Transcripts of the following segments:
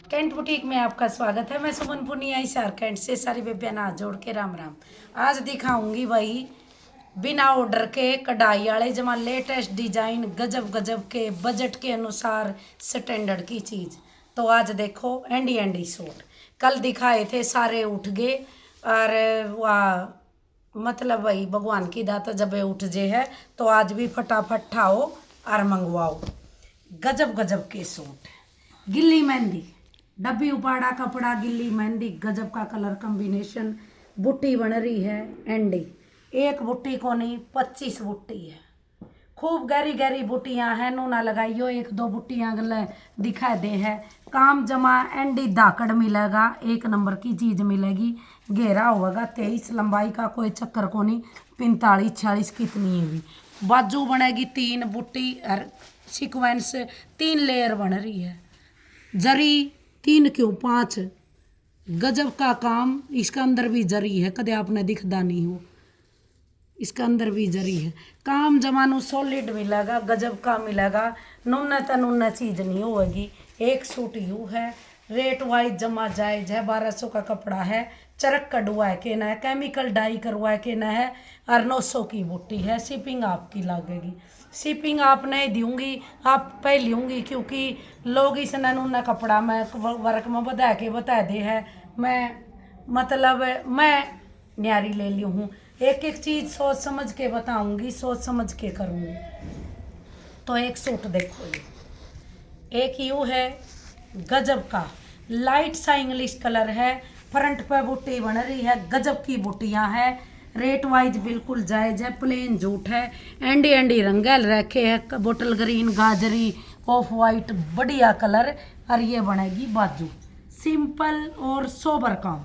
Cantt boutique में आपका स्वागत है। मैं सुमन पुनिया हिसार कैंट से सारी बेबियां हाथ जोड़ के राम राम। आज दिखाऊंगी भाई बिना ऑर्डर के कढ़ाई वाले जमा लेटेस्ट डिजाइन गजब गजब के बजट के अनुसार स्टैंडर्ड की चीज़। तो आज देखो एंडी एंडी सूट कल दिखाए थे, सारे उठ गए और वाह मतलब भाई भगवान की दाता जब उठ जे है तो आज भी फटाफट ठाओ और मंगवाओ। गजब गजब के सूट, गिल्ली मेहंदी डब्बी उपाड़ा कपड़ा, गिल्ली मेहंदी, गजब का कलर कॉम्बिनेशन, बुट्टी बन रही है एंडी। एक बुट्टी को नहीं 25 बुट्टी है, खूब गहरी गहरी बुट्टियाँ हैं। नूना लगाइयो, एक दो बुट्टियाँ गले दिखा दे है। काम जमा एंडी धाकड़ मिलेगा, एक नंबर की चीज़ मिलेगी। घेरा होगा 23, लंबाई का कोई चक्कर को नहीं, 45 46 कितनी है भी। बाजू बनेगी 3 बुट्टी और सीक्वेंस 3 लेयर बन रही है। जरी 3 क्यों 5, गजब का काम। इसका अंदर भी जरी है, कदे आपने दिखदा नहीं हो, इसका अंदर भी जरी है। काम जमानू सॉलिड मिलेगा, गजब का मिलेगा। नुन्ना तो नुन्ना चीज़ नहीं होगी। एक सूट यू है, रेट वाइज जमा जायज है। 1200 का कपड़ा है, चरक कढ़वा के ना है, केमिकल डाई करवा के ना है और 900 की बुट्टी है। शिपिंग आपकी लगेगी, शिपिंग आप नहीं दूंगी, आप पे लूँगी क्योंकि लोग इस नन्ना कपड़ा में वर्क में बता दे है। मैं मतलब मैं न्यारी ले ली हूँ। एक एक चीज़ सोच समझ के बताऊंगी, सोच समझ के करूँगी। तो एक सूट देखो, ये एक यू है गजब का लाइट सा इंग्लिश कलर है। फ्रंट पे बुट्टी बन रही है, गजब की बुट्टियाँ हैं। रेट वाइज बिल्कुल जायज है, प्लेन जूट है। एंडी एंडी रंगल रखे है, बोटल ग्रीन, गाजरी, ऑफ वाइट, बढ़िया कलर। और ये बनेगी बाजू, सिंपल और सोबर काम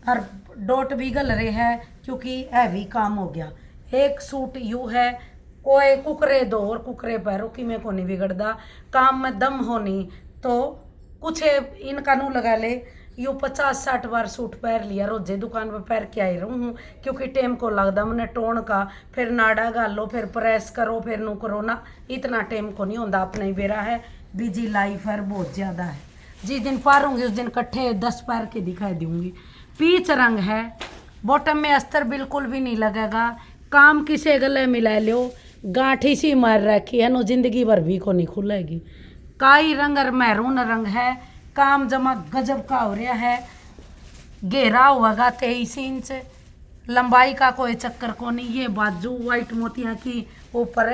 और डॉट भी गल रहे हैं क्योंकि हैवी काम हो गया। एक सूट यू है, कोई कुकरे दो और कुकरे पैरों की में को नहीं बिगड़दा। काम में दम होनी तो कुछ इनका नू लगा ले। यू 50-60 बार सूट पैर लिया, रोजे दुकान पर पैर के आई रहूँ क्योंकि टेम को लगता मैंने टोन का, फिर नाड़ा गालो, फिर प्रेस करो, फिर नू करो ना, इतना टेम को नहीं होता। अपना ही बेरा है, बिजी लाइफ है, बहुत ज़्यादा है। जिस दिन पारूंगी उस दिन कट्ठे 10 पैर के दिखाई दूंगी। पीच रंग है, बॉटम में अस्तर बिल्कुल भी नहीं लगेगा। काम किसे गले मिला लो, गांठी सी मार रखी है, नो जिंदगी भर भी को नहीं खुलेगी। काई रंग और मैरून रंग है। काम जमा गजब का हो रहा है। घेरा होगा 23 इंच, लंबाई का कोई चक्कर को नहीं। ये बाजू वाइट मोतिया की ऊपर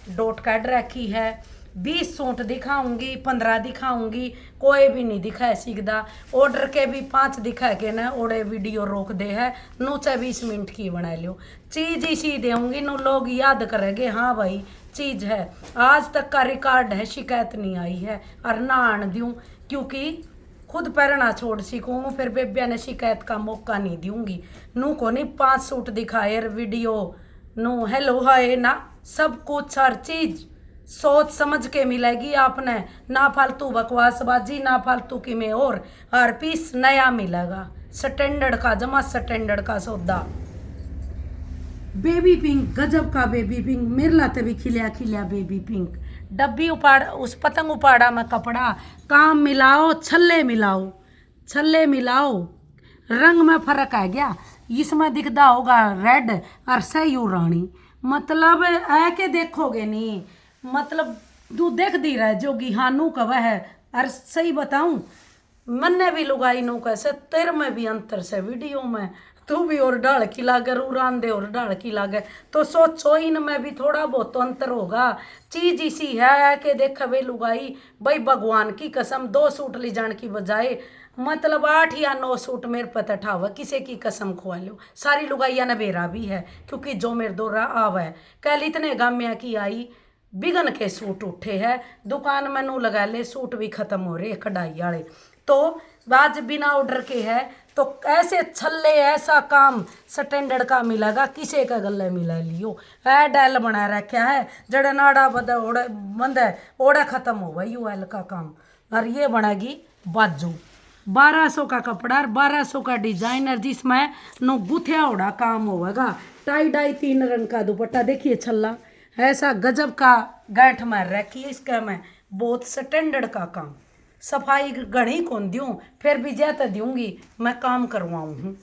डॉट काट रखी है। 20 सूट दिखाऊंगी, 15 दिखाऊंगी, कोई भी नहीं दिखा सीखदा। ऑर्डर के भी 5 दिखा के ना ओड़े वीडियो रोक दे है। नू चाहे 20 मिनट की बना लो, चीज़ इसी देंगी नू, लोग याद करेंगे हाँ भाई चीज़ है। आज तक का रिकॉर्ड है, शिकायत नहीं आई है और ना आन दूँ क्योंकि खुद पहनना छोड़ सीखूँ, फिर बेबिया ने शिकायत का मौका नहीं दूंगी। नू को नहीं 5 सूट दिखाए वीडियो नू हेलो हाय ना, सब कुछ हर चीज़ सोच समझ के मिलेगी आपने। ना फालतू बकवासबाजी, ना फालतू की में और पीस नया मिलेगा, स्टैंडर्ड का, जमा स्टैंडर्ड का सौदा। बेबी पिंक, गजब का बेबी पिंक, मेरे लाते भी खिलिया खिलिया बेबी पिंक। डब्बी उपाड़, उस पतंग उपाड़ा में कपड़ा, काम मिलाओ, छल्ले मिलाओ, छल्ले मिलाओ, रंग में फर्क आ गया। इसमें दिखता होगा रेड और सही रानी, मतलब है के देखोगे नहीं, मतलब तू देख दी रहा जोगी हाँ नू कव है। और सही बताऊं, मन्ने भी लुगाई नू कैसे तेरे में भी अंतर से वीडियो में, तू भी और डाल की लागे, रूरान दे और डाल की लागे, तो सोचो इनमें भी थोड़ा बहुत तो अंतर होगा। चीज इसी है कि देख वे लुगाई भाई, भगवान की कसम 2 सूट ले जाने की बजाय मतलब 8 या 9 सूट मेरे पता ठावा, किसी की कसम खुआ लो। सारी लुगाइया ने बेरा भी है क्योंकि जो मेरे दोरा आवा है। कल इतने गामिया की आई, बिगन के सूट उठे है, दुकान में नू लगा ले सूट भी खत्म हो रहे कढ़ाई वाले। तो आज बिना ऑर्डर के है तो ऐसे छल्ले ऐसा काम स्टैंडर्ड का मिलेगा, किसे का गले मिला लियो। है डैल बना रखा है, जड़े नाड़ा बंद ओड़े बंद है ओड़े खत्म हो गई यूएल का काम। और ये बनेगी बाजू, 1200 का कपड़ा और 1200 का डिजाइनर, जिसमें नो गुथिया ओड़ा काम होगा। टाई डाई 3 रंग का दुपट्टा, देखिए छल्ला ऐसा गजब का गांठ मार रखी है इसका में, बहुत स्टैंडर्ड का काम। सफाई घनी कौन दूँ, फिर भी ज्यादा दूंगी, मैं काम करवाऊँ हूँ।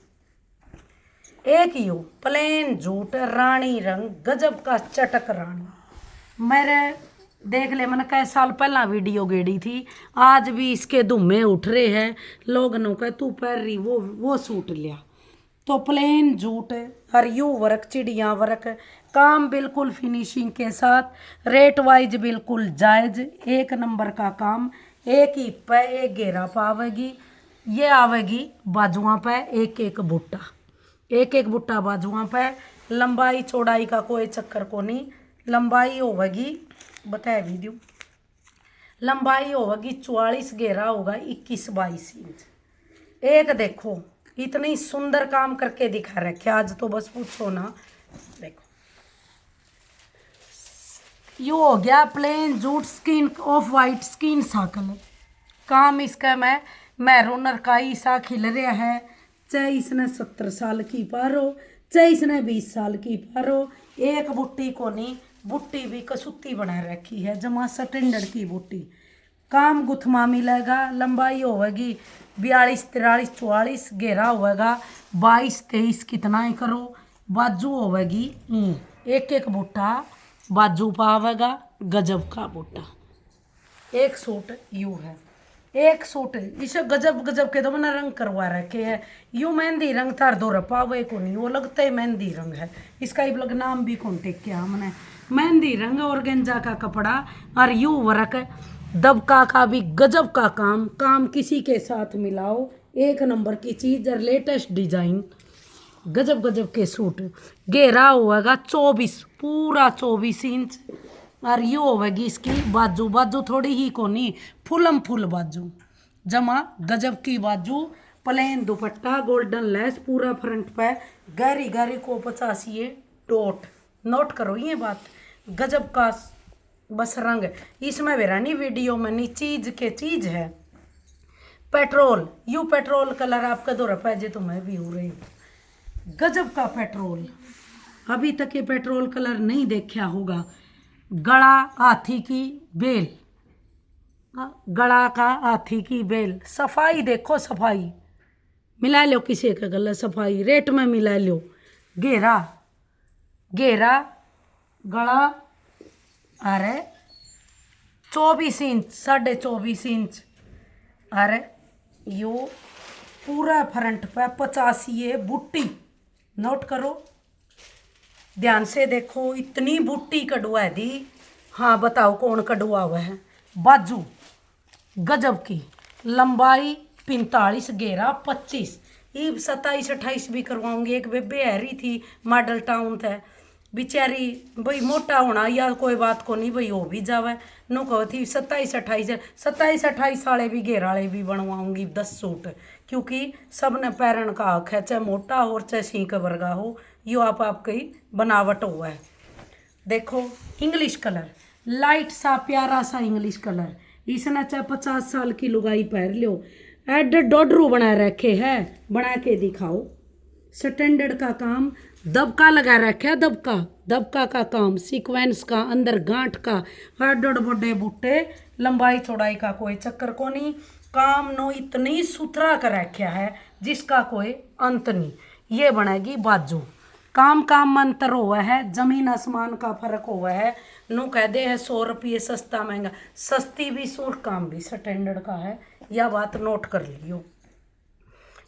एक यो प्लेन जूट रानी रंग गजब का चटक रानी। मेरे देख ले, मैंने कई साल पहला वीडियो गेड़ी थी, आज भी इसके धुम्मे उठ रहे हैं लोग नो कह तू पहन रही वो सूट लिया। तो प्लेन जूट और यू वर्क चिड़िया वर्क, काम बिल्कुल फिनिशिंग के साथ, रेट वाइज बिल्कुल जायज, एक नंबर का काम। एक ही पे एक घेरा पावेगी, ये आवेगी बाजुआं पे एक एक बुट्टा, एक एक बुट्टा बाजुआं पे। लंबाई चौड़ाई का कोई चक्कर को नहीं, लंबाई होगी बता भी दूँ, लंबाई होगी 44, घेरा होगा 21-22 इंच। एक देखो इतनी सुंदर काम करके दिखा रखे आज, तो बस पूछो ना। देखो यो हो गया plain jute skin off white skin सा कलर, काम इसका मैं मैरूनर काई सा खिल रहा है। चाहे इसने 70 साल की पारो, चाहे इसने 20 साल की पारो, एक बुट्टी को नहीं, बुट्टी भी कसूती बना रखी है, जमा स्टैंडर्ड की बुट्टी। काम गुथमा मिलेगा, लंबाई होगी 42, 43, 44, घेरा होगा 22, 23, कितना ही करो। बाजू होगी एक एक बुट्टा बाजू पावेगा, गजब का बुट्टा। एक सूट यू है, एक सूट इसे गजब गजब के तो मैंने रंग करवा रखे है। यू मेहंदी रंग थार दो रपावे को नहीं, वो लगता है मेहंदी रंग है, इसका ही लग नाम भी कौन टेक किया हमने। मेहंदी रंग और गेंजा का कपड़ा और यू वर्क, दबका का भी गजब का काम, काम किसी के साथ मिलाओ, एक नंबर की चीज और लेटेस्ट डिजाइन, गजब गजब के सूट। घेरा होगा 24, पूरा 24 इंच और ये होगी इसकी बाजू, बाजू थोड़ी ही कोनी, फुलम फुल बाजू, जमा गजब की बाजू। प्लेन दुपट्टा, गोल्डन लेस पूरा फ्रंट पे, गहरी गहरी को 85 डॉट, नोट करो ये बात, गजब का बस रंग। इसमें वेरानी वीडियो में नहीं चीज के चीज है। पेट्रोल, यू पेट्रोल कलर आपका 2 रुपये जे तो मैं भी हो रही, गजब का पेट्रोल, अभी तक ये पेट्रोल कलर नहीं देखा होगा। गला हाथी की बेल, गला का हाथी की बेल, सफाई देखो सफाई, मिला लो किसी का गला सफाई, रेट में मिला लो। घेरा, घेरा गला अरे 24 इंच, 24.5 इंच, अरे यो पूरा फ्रंट पे 85 बुट्टी, नोट करो ध्यान से देखो, इतनी बुट्टी कड़वा दी। हाँ बताओ कौन कड़वा हुआ है। बाजू गजब की, लंबाई 45, घेरा 25, ईब 27-28 भी करवाऊंगी। एक बेबे हैरी थी मॉडल टाउन थे बेचारी, भाई मोटा होना या कोई बात को नहीं, भाई हो भी जावे, नो कहो थी 27-28 वाले भी घेर वाले भी बनवाऊंगी 10 सूट, क्योंकि सब ने पैरन का हक है, चाहे मोटा हो चाहे सींक वर्गा हो, यो आपकी बनावट हुआ है। देखो इंग्लिश कलर, लाइट सा प्यारा सा इंग्लिश कलर, इसने चाहे 50 साल की लुगाई पहन लो, एड डॉडरू बना रखे है, बना के दिखाओ। स्टैंडर्ड का काम, दबका लगा रखा है, दबका, दबका का काम, सीक्वेंस का, अंदर गांठ का, एड बड़े बूटे, लंबाई चौड़ाई का कोई चक्कर को नहीं, काम नो इतनी सुथरा कर रखा है जिसका कोई अंत नहीं। ये बनेगी बाजू, काम काम में अंतर हुआ है, जमीन आसमान का फर्क हुआ है। नो कह दे है 100 रुपये सस्ता महंगा, सस्ती भी सूर काम भी स्टैंडर्ड का है, यह बात नोट कर लियो।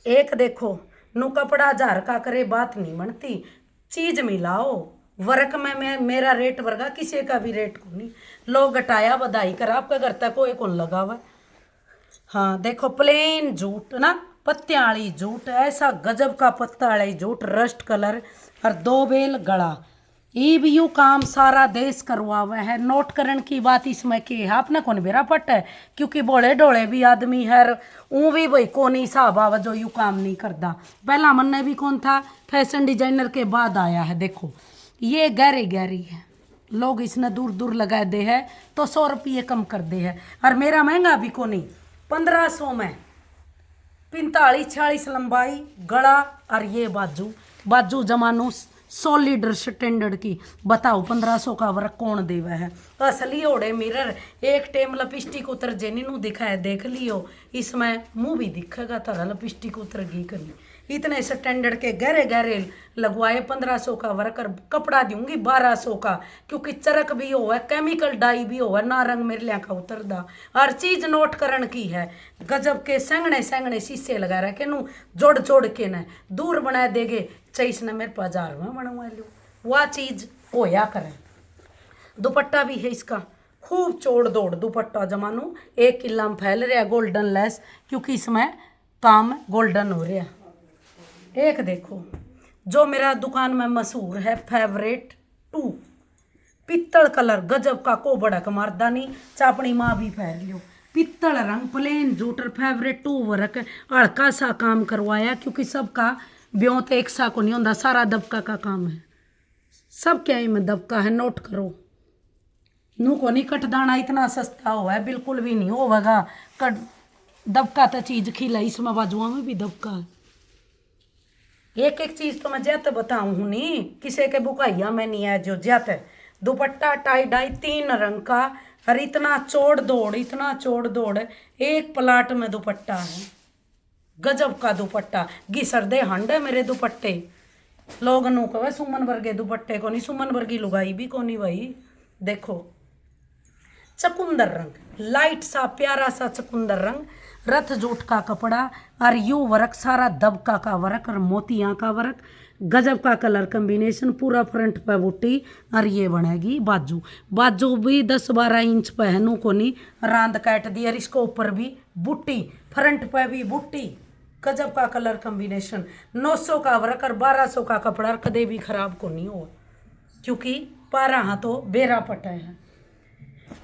एक देखो नो कपड़ा 1000 का करे बात नहीं बनती, चीज मिलाओ, वर्क में मैं मेरा रेट वर्गा किसी का भी रेट को नहीं, लोग घटाया बधाई कर, आपका घर तक कोई कौन लगा हुआ। हाँ देखो प्लेन जूट ना, पत्तियां वाली जूट, ऐसा गजब का पत्ता वाली जूट, रस्ट कलर और 2 बेल गड़ा, ये भी यू काम सारा देश करवा हुआ है। नोट करने की बात इसमें की है, आपने कौन बेरा पट है, क्योंकि बोले डोले भी आदमी है, ऊ भी भाई कौन हिसाब आवा जो यू काम नहीं करता। पहला मन भी कौन था, फैशन डिजाइनर के बाद आया है। देखो ये गहरी गहरी है, लोग इसने दूर दूर लगा दे है तो 100 रुपये कम कर दे है, और मेरा महंगा भी को नहीं, 1500 में 45-46 लंबाई गला और ये बाजू, बाजू जमानू सॉलिड स्टैंडर्ड की। बताओ 1500 का वर्क कौन देवा है। असली ओड़े मिरर एक टेम लिपस्टिक उतर जेनी नु दिखाए देख लियो, इसमें मुंह भी दिखेगा थारा लिपस्टिक उतर गई करनी। इतने स्टैंडर्ड के गहरे गहरे लगवाए 1500 का वर्क और कपड़ा दूंगी 1200 का, क्योंकि चरक भी हो है, केमिकल डाई भी हो है, ना रंग मेरे का उतरदा। हर चीज नोट करन की है। गजब के संगने संगने शीशे लगा रखे नु जोड़ जोड़ के न दूर बना देगे। चईस ने मेरे 1000 में बनवा लो, वह चीज होया करे। दुपट्टा भी है इसका खूब चौड़ दौड़ दुपट्टा जमानू, 1 किला में फैल रहा गोल्डन लेस, क्योंकि इसमें काम गोल्डन हो रहा। एक देखो जो मेरा दुकान में मशहूर है फेवरेट 2 पित्तल कलर, गजब का को बड़क मारदानी, चापनी माँ भी फेर लियो। पित्तल रंग प्लेन जूटर फेवरेट 2 वर्क, हल्का सा काम करवाया, क्योंकि सबका ब्यों तो एक सा को नहीं होता, सारा दबका का काम है, सब क्या में दबका है। नोट करो नू को नहीं कटदाना इतना सस्ता हुआ है, बिल्कुल भी नहीं होगा कट दबका तो चीज खिला, इसमें बाजुआ में भी दबका है। एक एक चीज तो मैं ज्यादा बताऊं हूं नहीं, किसी के बुकाइया में नहीं है जो ज्यादा। दुपट्टा टाई डाई 3 रंग का, और इतना चौड़ दौड़, इतना चौड़ दौड़, एक प्लाट में दुपट्टा है, गजब का दुपट्टा। घिसर दे हंड है मेरे दुपट्टे। लोग नू कहे सुमन वर्गे दुपट्टे को नहीं, सुमन वर्गी लुगाई भी को नहीं भाई। देखो चकुंदर रंग, लाइट सा प्यारा सा चकुंदर रंग, रथ जूट का कपड़ा, और यू वर्क सारा दबका का वर्क और मोतियां का वर्क, गजब का कलर कॉम्बिनेशन, पूरा फ्रंट पे बूटी। और ये बनेगी बाजू, बाजू भी 10-12 इंच पहनू को नहीं, रांद काट दी, और इसको ऊपर भी बूटी, फ्रंट पे भी बूटी, गजब का कलर कॉम्बिनेशन। 900 का वर्क और 1200 का कपड़ा, कदे भी खराब को नहीं हुआ, क्योंकि 12 हाथों बेरा पटा है।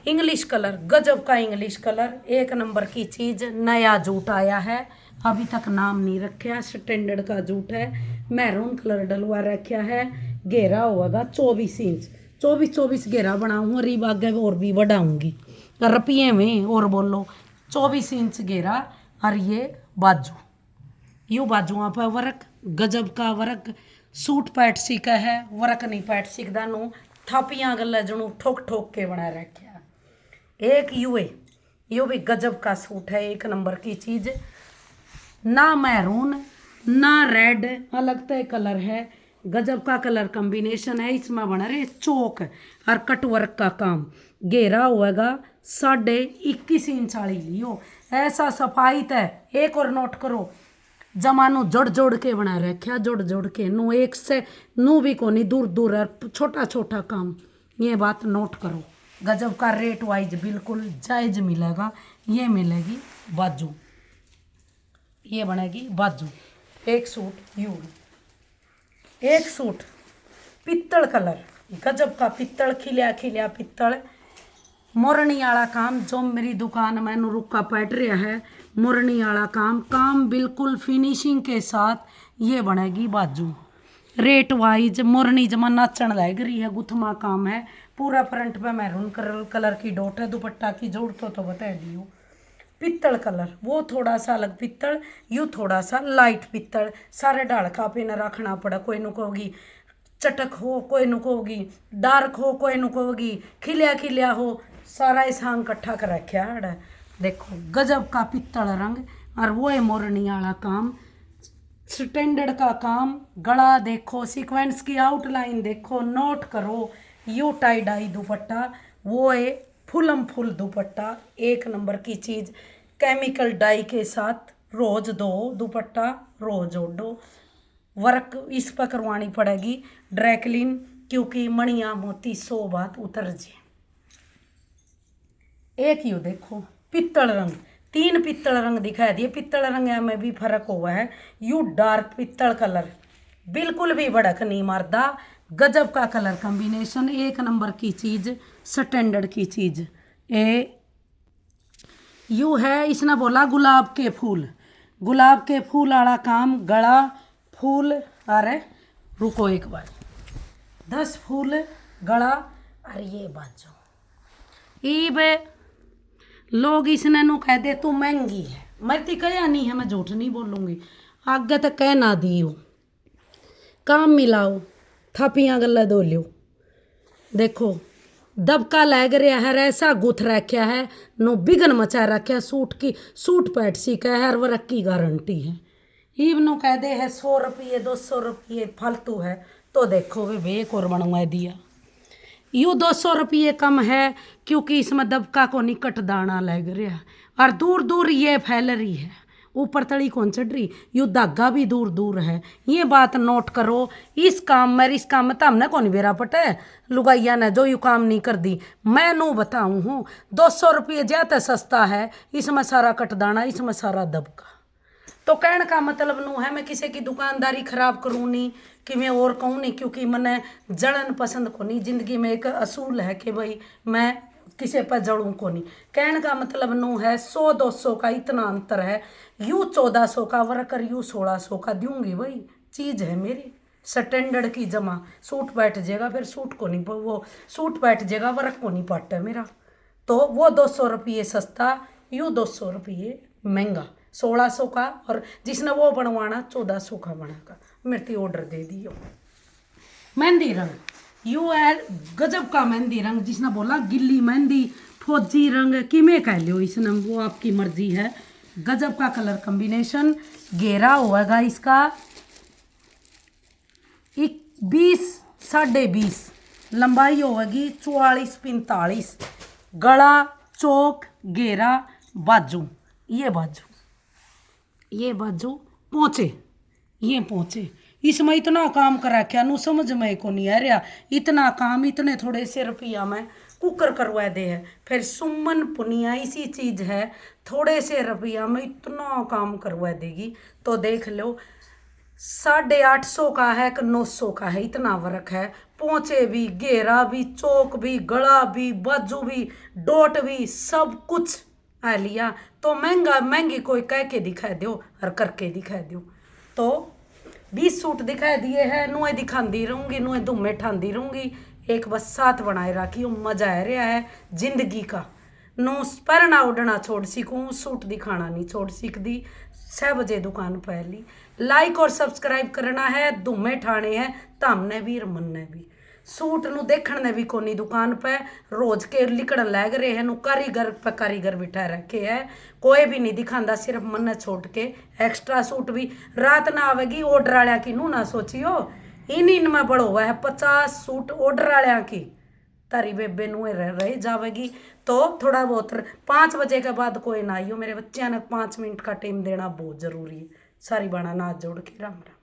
इंग्लिश कलर, गजब का इंग्लिश कलर, 1 नंबर की चीज। नया जूट आया है, अभी तक नाम नहीं रखा, स्टैंडर्ड का जूट है, मैरून कलर डलवा रखा है। घेरा होगा 24 इंच, 24 घेरा बनाऊँ, और आगे और भी बढ़ाऊंगी रुपये में, और बोलो 24 इंच घेरा। और ये बाजू, यू बाजुआ पर वर्क, गजब का वर्क, सूट पैट सीखा है, वर्क नहीं पैट सीखदा नू, थापियाँ गला जनू ठोक ठोक के बना रखा। एक यू भी गजब का सूट है, 1 नंबर की चीज। ना मैरून ना रेड, अलग तय कलर है, गजब का कलर कॉम्बिनेशन है। इसमें बना रहे चौक और कटवर्क का काम, घेरा होगा 21.5 इंच वाली लियो, ऐसा सफाई तय। एक और नोट करो, जमानू जोड़ जोड़ के बना रखा, जोड़ जोड़ के नू, एक से नू भी को नहीं, दूर दूर छोटा छोटा काम, ये बात नोट करो। गजब का रेट वाइज बिल्कुल जायज मिलेगा। ये मिलेगी बाजू, ये बनेगी बाजू। एक सूट यू, एक सूट पित्तल कलर, गजब का पित्तल, खिलिया खिलिया पित्तल, मोरनी वाला काम, जो मेरी दुकान में रुका पैट रहा है, मोरनी वाला काम, काम बिल्कुल फिनिशिंग के साथ। ये बनेगी बाजू। रेट वाइज मोरनी जमा नाचन लग रही है, गुथमा काम है, पूरा फ्रंट पे मैरून कलर की डॉट है। दुपट्टा की जोड़ तो बता दियो। पित्तल कलर वो थोड़ा सा अलग पित्तल, यू थोड़ा सा लाइट पित्तल, सारे ढालका पे न रखना पड़ा। कोई नु कहोगी चटक हो, कोई नु कहोगी डार्क हो, कोई नु कहोगी खिलिया खिलिया हो, सारा इसान इकट्ठा कर रखा है। देखो गजब का पित्तल रंग, और वो है मोरनी वाला काम, स्टैंडर्ड का काम। गला देखो, सीक्वेंस की आउटलाइन देखो, नोट करो। यू टाई डाई दुपट्टा, वो है फुलम फुल दुपट्टा, 1 नंबर की चीज़, केमिकल डाई के साथ। रोज दो दुपट्टा, रोज ओढ़ो। वर्क इस पर करवानी पड़ेगी ड्राई क्लीन, क्योंकि मणिया मोती 100 बात उतर जाए। एक यू देखो पित्तल रंग, 3 पित्तल रंग दिखा दिए। पित्तल रंग में भी फर्क हुआ है। यू डार्क पित्तल कलर, बिल्कुल भी भड़क नहीं मारदा, गजब का कलर कॉम्बिनेशन, 1 नंबर की चीज़, स्टैंडर्ड की चीज़। यू है, इसने बोला गुलाब के फूल, गुलाब के फूल वाला काम, गला फूल, अरे रुको एक बार, 10 फूल गला, और ये बाजू। ईब लोग इसने नु कह दे तू महंगी है, मैं तो कहा नहीं है, मैं झूठ नहीं बोलूँगी, आगे तो कह ना दियो। काम मिलाओ, थापियां गल्ला धो लियो। देखो दबका लग रहा है, ऐसा गुथ रखा है, नो बिगन मचा रखा सूट की, सूट पैट सी का है, वर्क की गारंटी है। इवनो कह दे है 100 रुपये 200 रुपये फालतू है। तो देखो वे एक और बनवा दिया, यूँ 200 रुपये कम है क्योंकि इसमें दबका को निकट दाना लग रहा और दूर दूर ये फैल रही है, ऊपर तली कौन चढ़ रही, यूँ धागा भी दूर दूर है। ये बात नोट करो। इस काम में तो हमने कौन बेरा पटे लुगाइया ने जो यू काम नहीं कर दी। मैं नू बताऊँ हूँ 200 रुपये ज्यादा सस्ता है, इसमें सारा कटदाना, इसमें सारा दबका। तो कहने का मतलब नू है मैं किसी की दुकानदारी खराब करूँ नहीं कि मैं और कहूँ नहीं, क्योंकि मैंने जलन पसंद को नहीं। जिंदगी में एक असूल है कि भाई मैं किसी पर जड़ूँ को नहीं। कहने का मतलब नू है 100-200 का इतना अंतर है। यू 1400 का वर्कर यू 1600 का दूंगी भाई, चीज़ है मेरी स्टैंडर्ड की जमा। सूट बैठ जाएगा फिर सूट को नहीं, वो सूट बैठ जाएगा वर्क को नहीं पाटा मेरा। तो वो 200 रुपये सस्ता, यू 200 रुपये महंगा, 1600 का। और जिसने वो बनवाना 1400 का बनागा। मेरे ऑर्डर दे दियो। मेहंदी रंग यू है गजब का मेहंदी रंग, जिसने बोला गिल्ली मेहंदी फौजी रंग किमें कह लियो इसने, वो आपकी मर्जी है। गजब का कलर कॉम्बिनेशन। घेरा होगा इसका 20 साढ़े 20, लंबाई होगी 44-45, गला चौक घेरा बाजू, ये बाजू पहुँचे, ये पहुँचे। इसमें इतना काम करा क्या नू समझ में को नहीं आ रहा। इतना काम इतने थोड़े से रुपया में कुकर करवा दे है। फिर सुमन पुनिया इसी चीज़ है, थोड़े से रुपया में इतना काम करवा देगी। तो देख लो 850 का है कि 900 का है, इतना फर्क है। पोंचे भी, घेरा भी, चौक भी, गला भी, बाजू भी, डोट भी, सब कुछ आ लिया। तो महंगी कोई कह के दिखा दो और करके दिखा दो। तो 20 सूट दिखा दिए हैं, नुए दिखाती रहूँगी, नुए धुम्मे ठांदी रहूँगी। एक बस साथ बनाए रखी हूँ, मजा आ रहा है जिंदगी का। नो पहना उड़ना छोड़ सीखूँ, सूट दिखाना नहीं छोड़ सीखती। 6 बजे दुकान पहली लाइक और सब्सक्राइब करना है, धुम्मे ठाने हैं तामने भी और मनने भी। सूट नु देखने ने भी कोनी दुकान पे रोज के लिकड़न लग रहे हैं, नु कारीगर बिठा रखे है, कोई भी नहीं दिखांदा, सिर्फ मन छोड़ के। एक्स्ट्रा सूट भी रात ना आवेगी ऑर्डर वालिया की, नू ना सोचियो इन में बड़ो हुआ है 50 सूट ऑर्डर वालिया की, तारी बेबे नु रह जावेगी। तो थोड़ा बहुत 5 बजे के बाद कोई ना आइयो, मेरे बच्चे ने 5 मिनट का टाइम देना बहुत जरूरी है। सारी बाणा नाच जोड़ के राम राम।